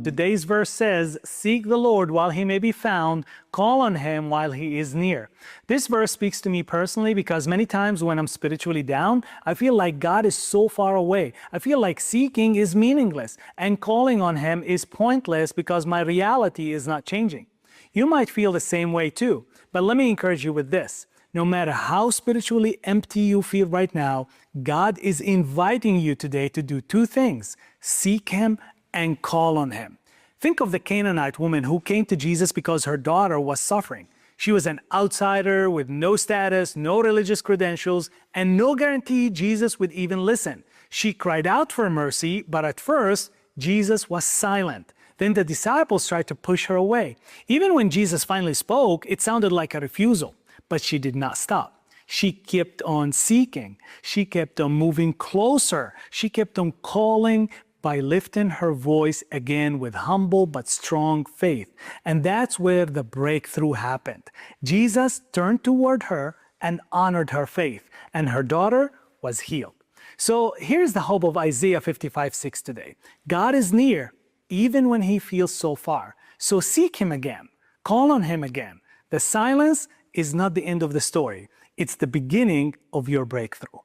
Today's verse says, "Seek the Lord while he may be found, call on him while he is near." This verse speaks to me personally because many times when I'm spiritually down, I feel like God is so far away. I feel like seeking is meaningless and calling on him is pointless because my reality is not changing. You might feel the same way too, but let me encourage you with this. No matter how spiritually empty you feel right now, God is inviting you today to do two things: seek him and call on him. Think of the Canaanite woman who came to Jesus because her daughter was suffering. She was an outsider with no status, no religious credentials, and no guarantee Jesus would even listen. She cried out for mercy, but at first, Jesus was silent. Then the disciples tried to push her away. Even when Jesus finally spoke, it sounded like a refusal, but she did not stop. She kept on seeking. She kept on moving closer. She kept on calling by lifting her voice again with humble but strong faith. And that's where the breakthrough happened. Jesus turned toward her and honored her faith, and her daughter was healed. So here's the hope of Isaiah 55:6 today. God is near, even when he feels so far. So seek him again. Call on him again. The silence is not the end of the story. It's the beginning of your breakthrough.